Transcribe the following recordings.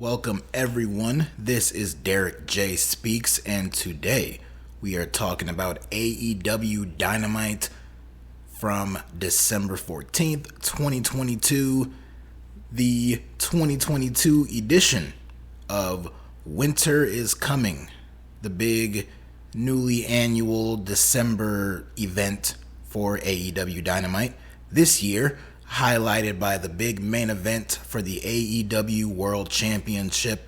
Welcome everyone, this is DerekJ Speaks, and today we are talking about AEW Dynamite from December 14th, 2022, the 2022 edition of Winter is Coming, the big newly annual December event for AEW Dynamite. This year, highlighted by the big main event for the AEW World Championship,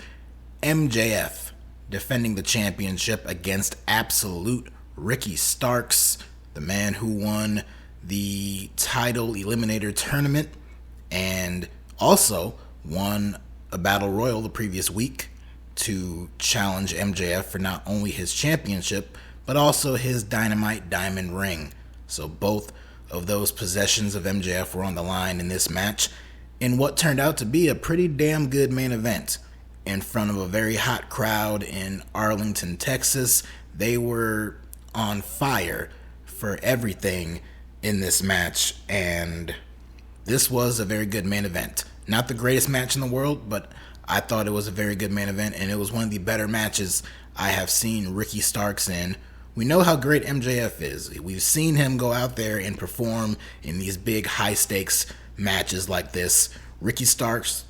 MJF defending the championship against Absolute Ricky Starks, the man who won the title eliminator tournament and also won a battle royal the previous week to challenge MJF for not only his championship but also his Dynamite Diamond ring. So both of those possessions of MJF were on the line in this match in what turned out to be a pretty damn good main event in front of a very hot crowd in Arlington, Texas. They were on fire for everything in this match, and this was a very good main event. Not the greatest match in the world, but I thought it was a very good main event, and it was one of the better matches I have seen Ricky Starks in. We know how great MJF is. We've seen him go out there and perform in these big high-stakes matches like this. Ricky Starks,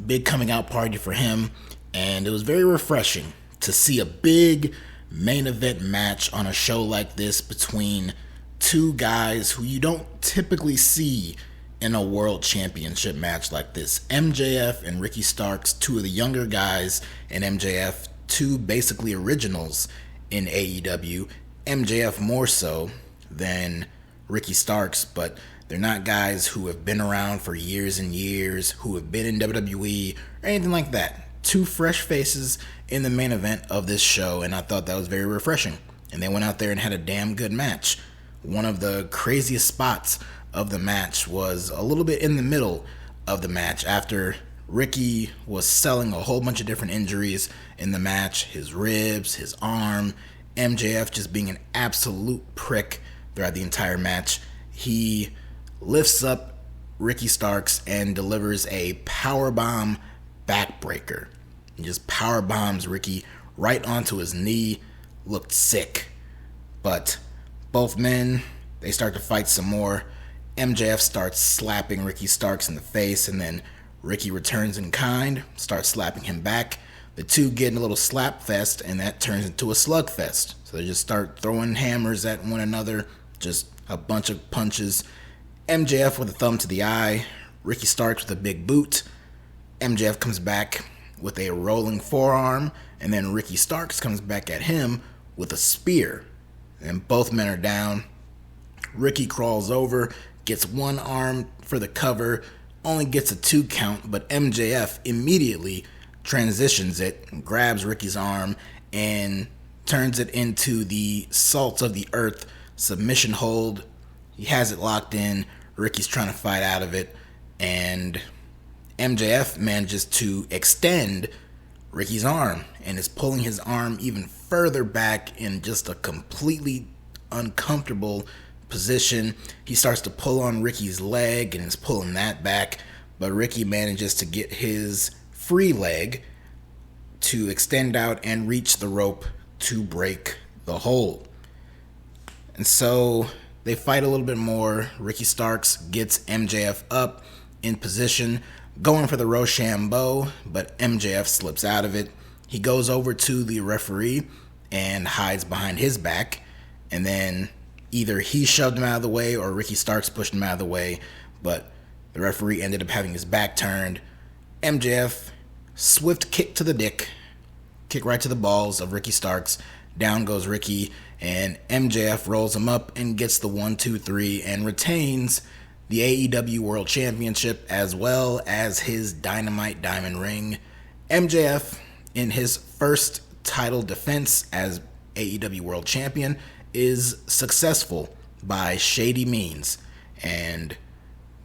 big coming out party for him, and it was very refreshing to see a big main event match on a show like this between two guys who you don't typically see in a world championship match like this. MJF and Ricky Starks, two of the younger guys, and MJF, two basically originals in AEW. MJF more so than Ricky Starks, but they're not guys who have been around for years and years, who have been in WWE or anything like that. Two fresh faces in the main event of this show, and I thought that was very refreshing. And they went out there and had a damn good match. One of the craziest spots of the match was a little bit in the middle of the match after Ricky was selling a whole bunch of different injuries in the match, his ribs, his arm, MJF just being an absolute prick throughout the entire match. He lifts up Ricky Starks and delivers a powerbomb backbreaker. He just powerbombs Ricky right onto his knee. Looked sick. But both men, they start to fight some more. MJF starts slapping Ricky Starks in the face, and then Ricky returns in kind, starts slapping him back. The two get in a little slap fest, and that turns into a slugfest. So they just start throwing hammers at one another, just a bunch of punches. MJF with a thumb to the eye, Ricky Starks with a big boot. MJF comes back with a rolling forearm, and then Ricky Starks comes back at him with a spear. And both men are down. Ricky crawls over, gets one arm for the cover, only gets a 2 count, but MJF immediately transitions it, grabs Ricky's arm, and turns it into the salt of the earth submission hold. He has it locked in. Ricky's trying to fight out of it, and MJF manages to extend Ricky's arm and is pulling his arm even further back in just a completely uncomfortable position. He starts to pull on Ricky's leg and is pulling that back, but Ricky manages to get his free leg to extend out and reach the rope to break the hold. And so they fight a little bit more. Ricky Starks gets MJF up in position, going for the Rochambeau, but MJF slips out of it. He goes over to the referee and hides behind his back, and then either he shoved him out of the way or Ricky Starks pushed him out of the way, but the referee ended up having his back turned. MJF, swift kick to the dick, kick right to the balls of Ricky Starks. Down goes Ricky, and MJF rolls him up and gets the 1-2-3 and retains the AEW World Championship as well as his Dynamite Diamond ring. MJF, in his first title defense as AEW World Champion, is successful by shady means, and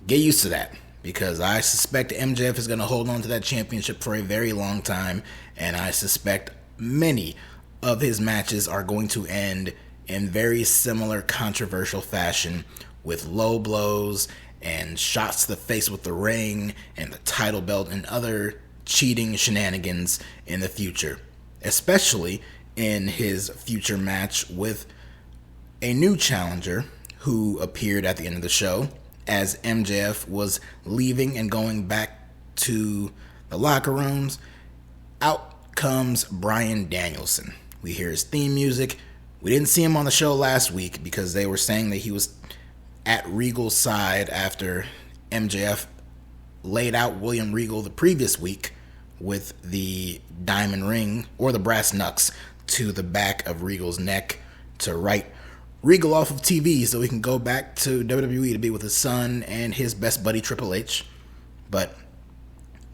get used to that, because I suspect MJF is going to hold on to that championship for a very long time, and I suspect many of his matches are going to end in very similar controversial fashion, with low blows and shots to the face with the ring and the title belt and other cheating shenanigans in the future, especially in his future match with a new challenger who appeared at the end of the show as MJF was leaving and going back to the locker rooms. Out comes Bryan Danielson. We hear his theme music. We didn't see him on the show last week because they were saying that he was at Regal's side after MJF laid out William Regal the previous week with the diamond ring or the brass knucks to the back of Regal's neck to write Regal off of TV so he can go back to WWE to be with his son and his best buddy Triple H. But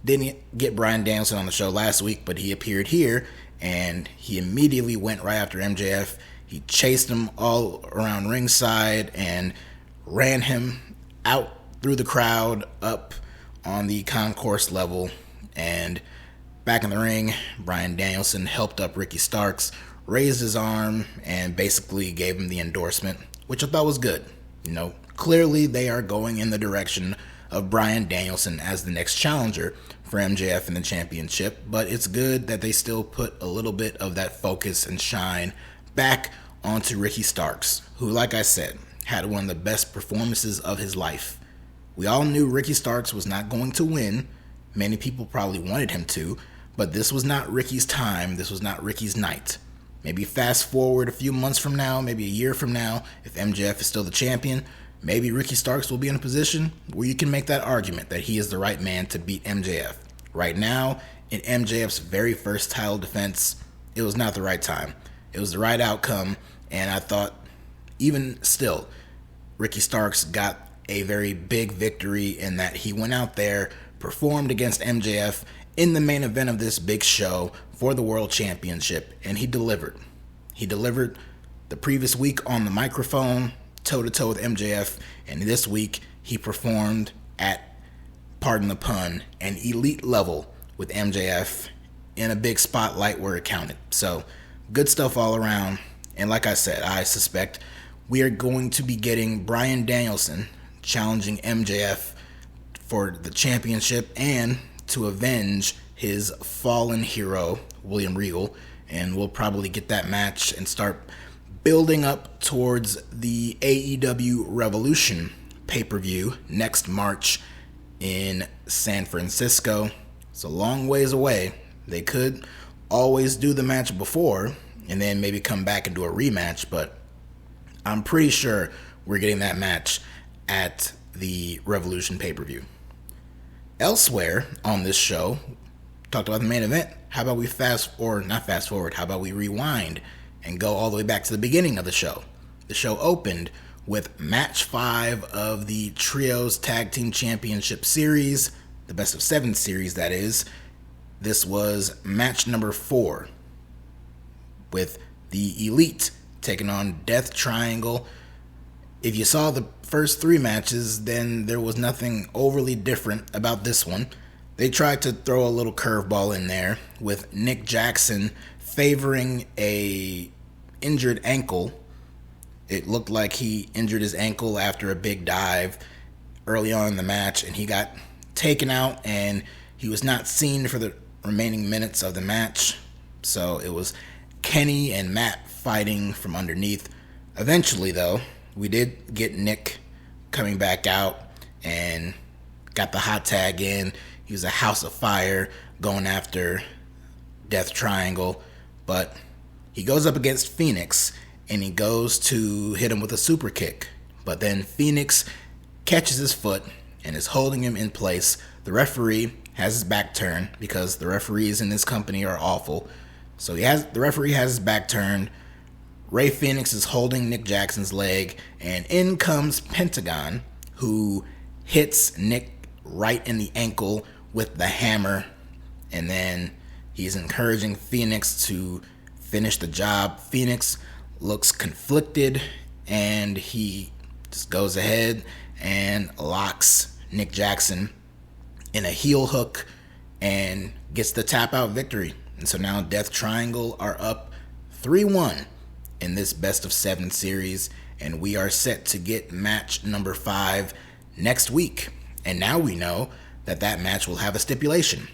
didn't get Bryan Danielson on the show last week, but he appeared here and he immediately went right after MJF. He chased him all around ringside and ran him out through the crowd up on the concourse level. And back in the ring, Bryan Danielson helped up Ricky Starks, raised his arm, and basically gave him the endorsement, which I thought was good. You know, clearly they are going in the direction of Bryan Danielson as the next challenger for MJF in the championship, but it's good that they still put a little bit of that focus and shine back onto Ricky Starks, who, like I said, had one of the best performances of his life. We all knew Ricky Starks was not going to win. Many people probably wanted him to, but this was not Ricky's time. This was not Ricky's night. Maybe fast forward a few months from now, maybe a year from now, if MJF is still the champion, maybe Ricky Starks will be in a position where you can make that argument that he is the right man to beat MJF. Right now, in MJF's very first title defense, it was not the right time. It was the right outcome, and I thought, even still, Ricky Starks got a very big victory in that he went out there, performed against MJF in the main event of this big show for the World Championship, and he delivered. He delivered the previous week on the microphone, toe-to-toe with MJF, and this week he performed at, pardon the pun, an elite level with MJF in a big spotlight where it counted. So, good stuff all around, and like I said, I suspect we are going to be getting Bryan Danielson challenging MJF for the championship and to avenge his fallen hero, William Regal, and we'll probably get that match and start building up towards the AEW Revolution pay-per-view next March in San Francisco. It's a long ways away. They could always do the match before and then maybe come back and do a rematch, but I'm pretty sure we're getting that match at the Revolution pay-per-view. Elsewhere on this show, talked about the main event. How about we how about we rewind and go all the way back to the beginning of the show? The show opened with match 5 of the Trios Tag Team Championship Series, the best of 7 series, that is. This was match number 4 with the Elite taking on Death Triangle. If you saw the first 3 matches, then there was nothing overly different about this one. They tried to throw a little curveball in there with Nick Jackson favoring a injured ankle. It looked like he injured his ankle after a big dive early on in the match, and he got taken out, and he was not seen for the remaining minutes of the match. So it was Kenny and Matt fighting from underneath. Eventually, though, we did get Nick coming back out and got the hot tag in. He was a house of fire going after Death Triangle, but he goes up against Phoenix and he goes to hit him with a super kick. But then Phoenix catches his foot and is holding him in place. The referee has his back turned because the referees in this company are awful. So the referee has his back turned. Ray Phoenix is holding Nick Jackson's leg, and in comes Pentagon, who hits Nick right in the ankle with the hammer, and then he's encouraging Phoenix to finish the job. Phoenix looks conflicted, and he just goes ahead and locks Nick Jackson in a heel hook and gets the tap out victory. And so now Death Triangle are up 3-1 in this best of 7 series, and we are set to get match number 5 next week. And now we know that match will have a stipulation,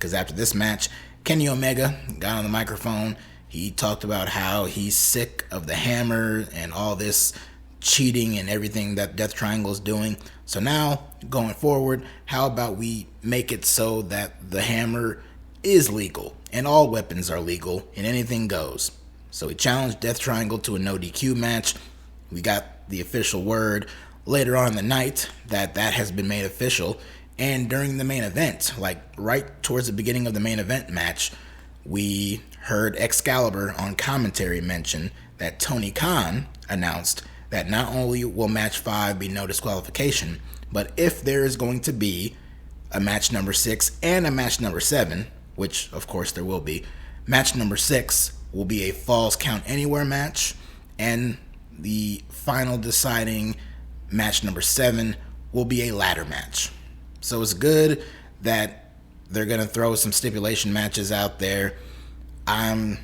because after this match, Kenny Omega got on the microphone. He talked about how he's sick of the Hammer and all this cheating and everything that Death Triangle is doing. So now, going forward, how about we make it so that the Hammer is legal and all weapons are legal and anything goes. So he challenged Death Triangle to a no DQ match. We got the official word later on in the night that has been made official. And during the main event, like right towards the beginning of the main event match, we heard Excalibur on commentary mention that Tony Khan announced that not only will match 5 be no disqualification, but if there is going to be a match number 6 and a match number 7, which of course there will be, match number 6 will be a Falls Count Anywhere match, and the final deciding match number 7 will be a ladder match. So it's good that they're going to throw some stipulation matches out there. I'm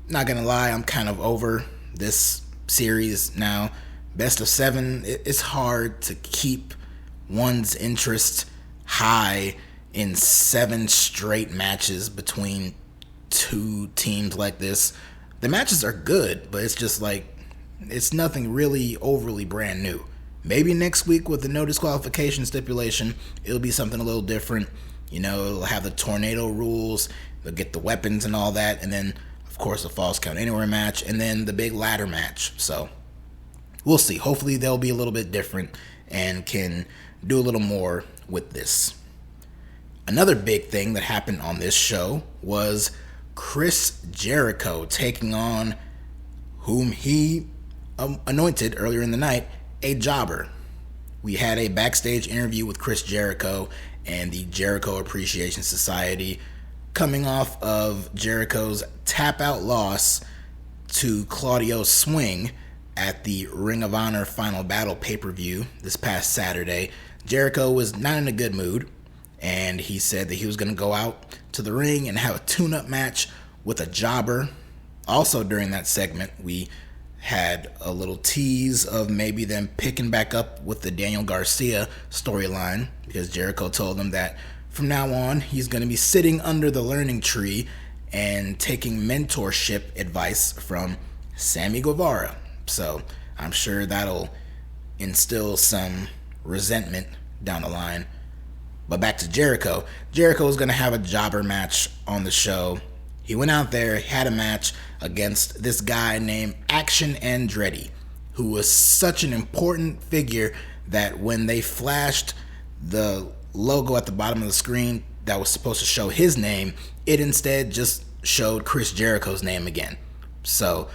not going to lie, I'm kind of over this series now. Best of 7, it's hard to keep one's interest high in 7 straight matches between 2 teams like this. The matches are good, but it's just like, it's nothing really overly brand new. Maybe next week with the no disqualification stipulation, it'll be something a little different. You know, it'll have the tornado rules, they'll get the weapons and all that, and then, of course, the Falls Count Anywhere match, and then the big ladder match. So we'll see. Hopefully they'll be a little bit different and can do a little more with this. Another big thing that happened on this show was Chris Jericho taking on whom he anointed earlier in the night, a jobber. We had a backstage interview with Chris Jericho and the Jericho Appreciation Society coming off of Jericho's tap-out loss to Claudio Swing at the Ring of Honor Final Battle pay-per-view this past Saturday. Jericho was not in a good mood, and he said that he was going to go out to the ring and have a tune-up match with a jobber. Also during that segment, we had a little tease of maybe them picking back up with the Daniel Garcia storyline, because Jericho told them that from now on he's going to be sitting under the learning tree and taking mentorship advice from Sammy Guevara. So I'm sure that'll instill some resentment down the line. But back to Jericho. Jericho was going to have a jobber match on the show. He went out there, had a match against this guy named Action Andretti, who was such an important figure that when they flashed the logo at the bottom of the screen that was supposed to show his name, it instead just showed Chris Jericho's name again. So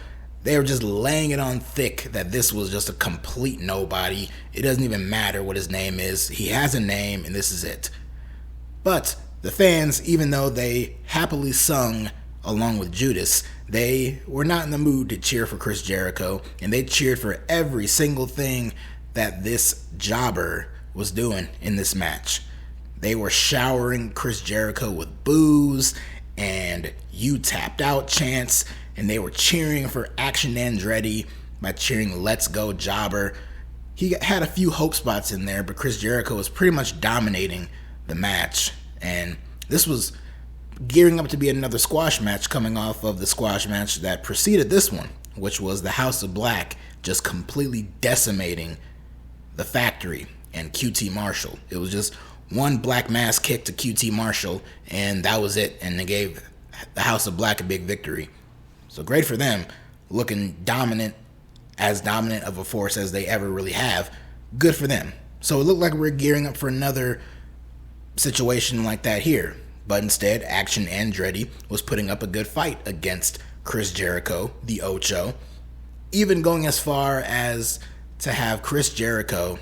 they were just laying it on thick that this was just a complete nobody. It doesn't even matter what his name is. He has a name, and this is it. But the fans, even though they happily sung along with Judas, they were not in the mood to cheer for Chris Jericho, and they cheered for every single thing that this jobber was doing in this match. They were showering Chris Jericho with boos and "you tapped out" chants, and they were cheering for Action Andretti by cheering "let's go jobber." He had a few hope spots in there, but Chris Jericho was pretty much dominating the match, and this was gearing up to be another squash match coming off of the squash match that preceded this one, which was the House of Black just completely decimating the Factory and QT Marshall. It was just one black mass kick to QT Marshall, and that was it, and they gave the House of Black a big victory. So great for them, looking dominant, as dominant of a force as they ever really have. Good for them. So it looked like we're gearing up for another situation like that here. But instead, Action Andretti was putting up a good fight against Chris Jericho, the Ocho, even going as far as to have Chris Jericho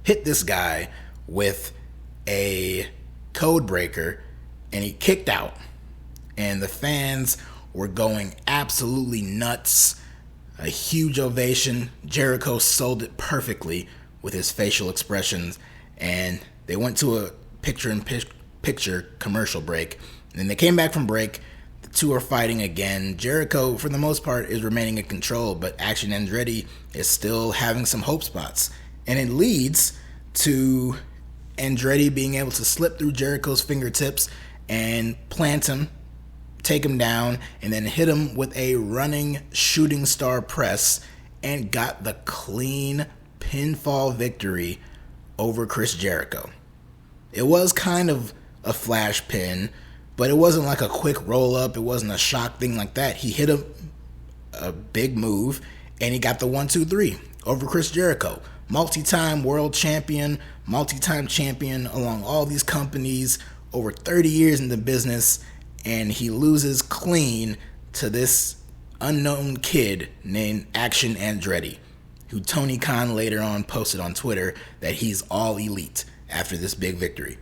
hit this guy with a code breaker, and he kicked out. And the fans were going absolutely nuts. A huge ovation. Jericho sold it perfectly with his facial expressions, and they went to a picture commercial break. And then they came back from break. The two are fighting again. Jericho, for the most part, is remaining in control, but Action Andretti is still having some hope spots. And it leads to Andretti being able to slip through Jericho's fingertips and plant him, take him down, and then hit him with a running shooting star press and got the clean pinfall victory over Chris Jericho. It was kind of a flash pin, but it wasn't like a quick roll up. It wasn't a shock thing like that. He hit a big move and he got the 1-2-3 over Chris Jericho. Multi-time world champion, multi-time champion along all these companies, over 30 years in the business, and he loses clean to this unknown kid named Action Andretti, who Tony Khan later on posted on Twitter that he's all elite after this big victory.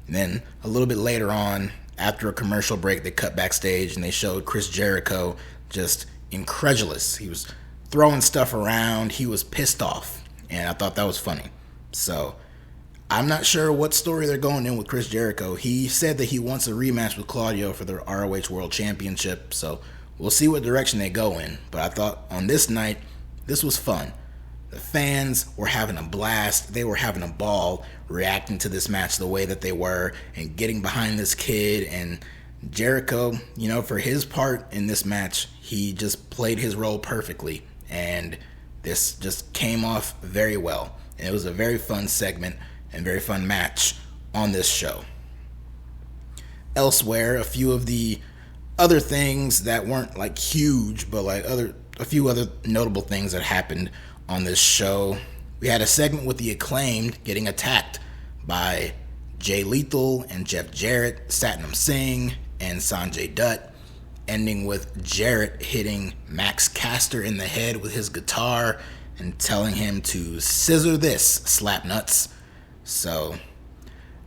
And then a little bit later on, after a commercial break, they cut backstage and they showed Chris Jericho just incredulous. He was throwing stuff around. He was pissed off, and I thought that was funny. So I'm not sure what story they're going in with Chris Jericho. He said that he wants a rematch with Claudio for the ROH World Championship, so we'll see what direction they go in. But I thought on this night, this was fun. The fans were having a blast. They were having a ball reacting to this match the way that they were and getting behind this kid. And Jericho, for his part in this match, he just played his role perfectly. And this just came off very well. And it was a very fun segment and very fun match on this show. Elsewhere, a few of the other things that weren't like huge, but like a few other notable things that happened on this show. We had a segment with the Acclaimed getting attacked by Jay Lethal and Jeff Jarrett, Satnam Singh, and Sanjay Dutt, ending with Jarrett hitting Max Caster in the head with his guitar and telling him to scissor this, slapnuts. So,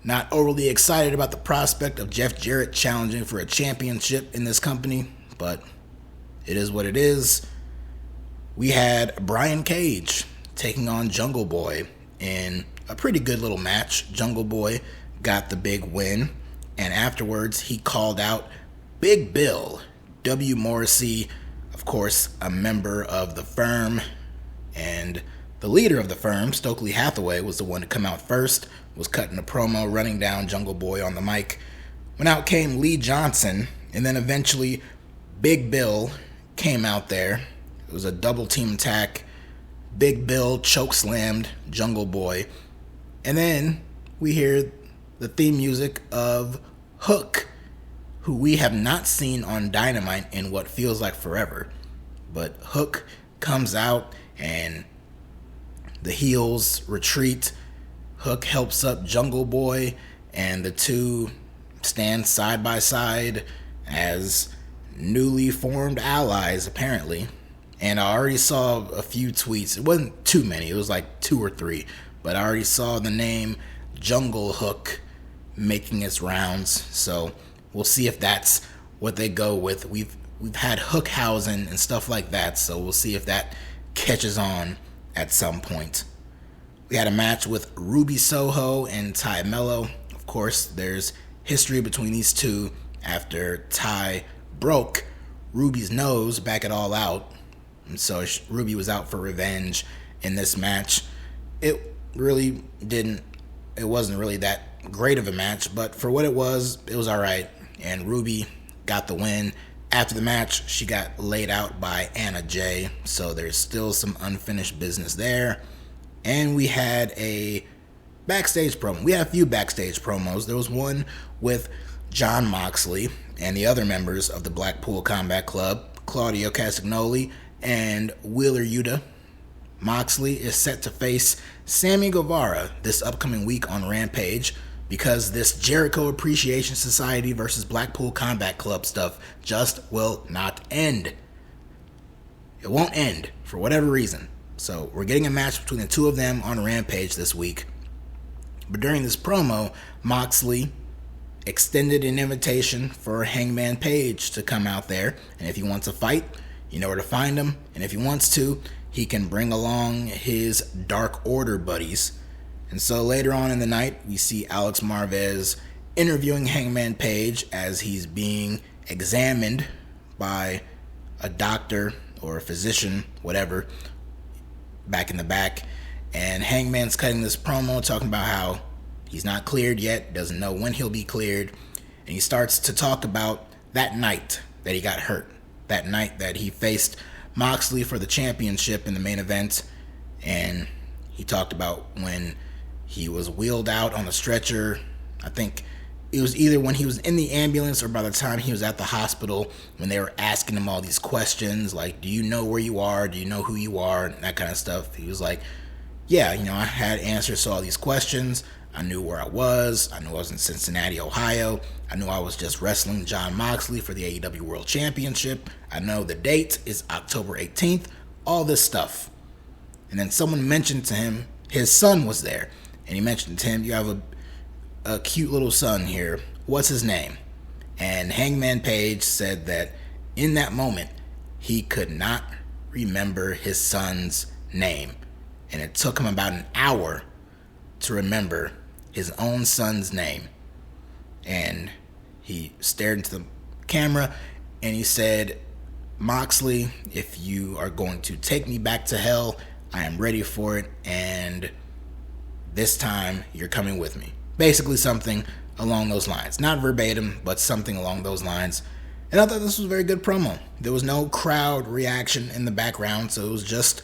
not overly excited about the prospect of Jeff Jarrett challenging for a championship in this company, but it is what it is. We had Brian Cage taking on Jungle Boy in a pretty good little match. Jungle Boy got the big win, and afterwards he called out Big Bill, W. Morrissey, of course, a member of the firm, and the leader of the firm, Stokely Hathaway, was the one to come out first, was cutting a promo, running down Jungle Boy on the mic. When out came Lee Johnson, and then eventually Big Bill came out there. It was a double team attack. Big Bill chokeslammed Jungle Boy. And then we hear the theme music of Hook, who we have not seen on Dynamite in what feels like forever. But Hook comes out and the heels retreat. Hook helps up Jungle Boy, and the two stand side by side as newly formed allies, apparently. And I already saw a few tweets. It wasn't too many. It was like 2 or 3. But I already saw the name Jungle Hook making its rounds. So we'll see if that's what they go with. We've had Hookhausen and stuff like that. So we'll see if that catches on at some point. We had a match with Ruby Soho and Ty Mello. Of course, there's history between these two after Ty broke Ruby's nose back at All Out. And so Ruby was out for revenge in this match. It wasn't really that great of a match, but for what it was all right. And Ruby got the win. After the match, she got laid out by Anna Jay, so there's still some unfinished business there. And we had a backstage promo. We had a few backstage promos. There was one with Jon Moxley and the other members of the Blackpool Combat Club, Claudio Castagnoli and Wheeler Yuta. Moxley is set to face Sammy Guevara this upcoming week on Rampage because this Jericho Appreciation Society versus Blackpool Combat Club stuff just will not end. It won't end for whatever reason. So we're getting a match between the two of them on Rampage this week. But during this promo, Moxley extended an invitation for Hangman Page to come out there. And if he wants a fight, you know where to find him. And if he wants to, he can bring along his Dark Order buddies. And so later on in the night, we see Alex Marvez interviewing Hangman Page as he's being examined by a doctor or a physician, whatever, back in the back. And Hangman's cutting this promo talking about how he's not cleared yet, doesn't know when he'll be cleared. And he starts to talk about that night that he got hurt, that night that he faced Moxley for the championship in the main event. And he talked about when he was wheeled out on a stretcher. I think it was either when he was in the ambulance or by the time he was at the hospital, when they were asking him all these questions like, do you know where you are? Do you know who you are? And that kind of stuff. He was like, yeah, I had answers to all these questions. I knew where I was. I knew I was in Cincinnati, Ohio. I knew I was just wrestling Jon Moxley for the AEW World Championship. I know the date is October 18th. All this stuff. And then someone mentioned to him his son was there. And he mentioned to him, you have a cute little son here. What's his name? And Hangman Page said that in that moment, he could not remember his son's name. And it took him about an hour to remember his own son's name. And he stared into the camera and he said, Moxley, if you are going to take me back to hell, I am ready for it. And this time you're coming with me. Basically something along those lines. Not verbatim, but something along those lines. And I thought this was a very good promo. There was no crowd reaction in the background, so it was just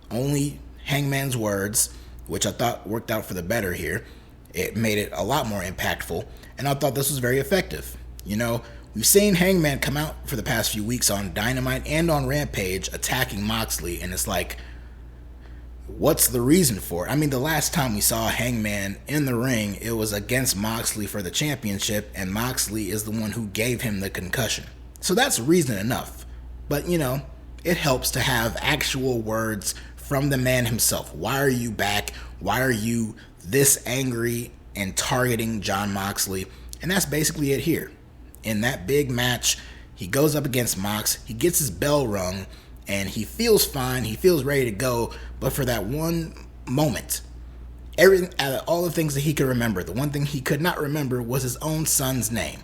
only Hangman's words, which I thought worked out for the better here. It made it a lot more impactful, and I thought this was very effective. We've seen Hangman come out for the past few weeks on Dynamite and on Rampage attacking Moxley, and it's like, what's the reason for it? I mean, the last time we saw Hangman in the ring, it was against Moxley for the championship, and Moxley is the one who gave him the concussion. So that's reason enough. But, it helps to have actual words from the man himself. Why are you back? Why are you this angry and targeting Jon Moxley? And that's basically it here. In that big match, he goes up against Mox, he gets his bell rung, and he feels fine, he feels ready to go, but for that one moment, everything, out of all the things that he could remember, the one thing he could not remember was his own son's name.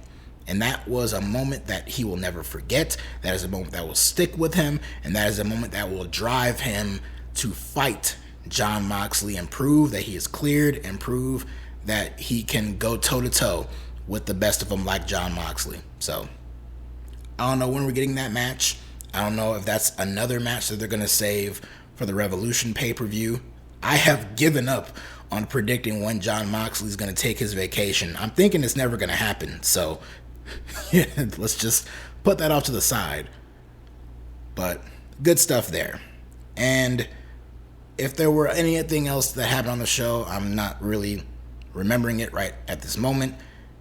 And that was a moment that he will never forget. That is a moment that will stick with him, and that is a moment that will drive him to fight Jon Moxley and prove that he is cleared and prove that he can go toe-to-toe with the best of them like Jon Moxley. So, I don't know when we're getting that match. I don't know if that's another match that they're going to save for the Revolution pay-per-view. I have given up on predicting when Jon Moxley's going to take his vacation. I'm thinking it's never going to happen. So, yeah, let's just put that off to the side. But, good stuff there. And if there were anything else that happened on the show, I'm not really remembering it right at this moment.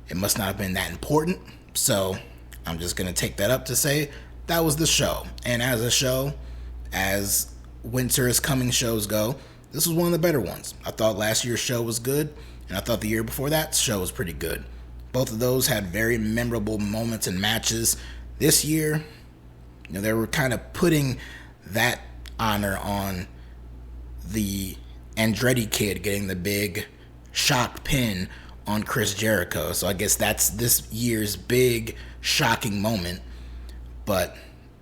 It must not have been that important. So I'm just going to take that up to say that was the show. And as a show, as winter is coming shows go, this was one of the better ones. I thought last year's show was good, and I thought the year before that show was pretty good. Both of those had very memorable moments and matches. This year, they were kind of putting that honor on the Andretti kid getting the big shock pin on Chris Jericho. So I guess that's this year's big shocking moment. But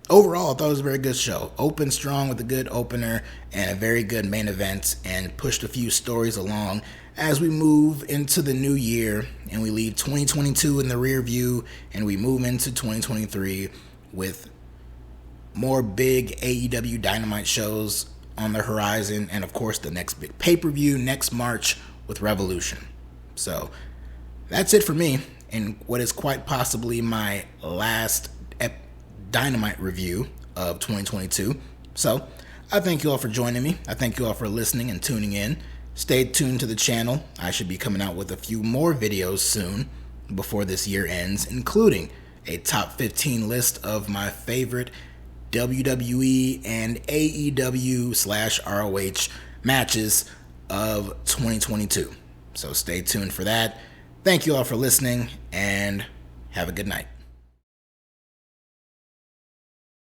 overall, I thought it was a very good show. Opened strong with a good opener and a very good main event, and pushed a few stories along as we move into the new year and we leave 2022 in the rear view and we move into 2023 with more big AEW Dynamite shows on the horizon, and of course the next big pay-per-view next March with Revolution. So that's it for me in what is quite possibly my last Dynamite review of 2022. So I thank you all for joining me. I thank you all for listening and tuning in. Stay tuned to the channel. I should be coming out with a few more videos soon before this year ends, including a top 15 list of my favorite WWE and AEW/ROH matches of 2022. So stay tuned for that. Thank you all for listening, and have a good night.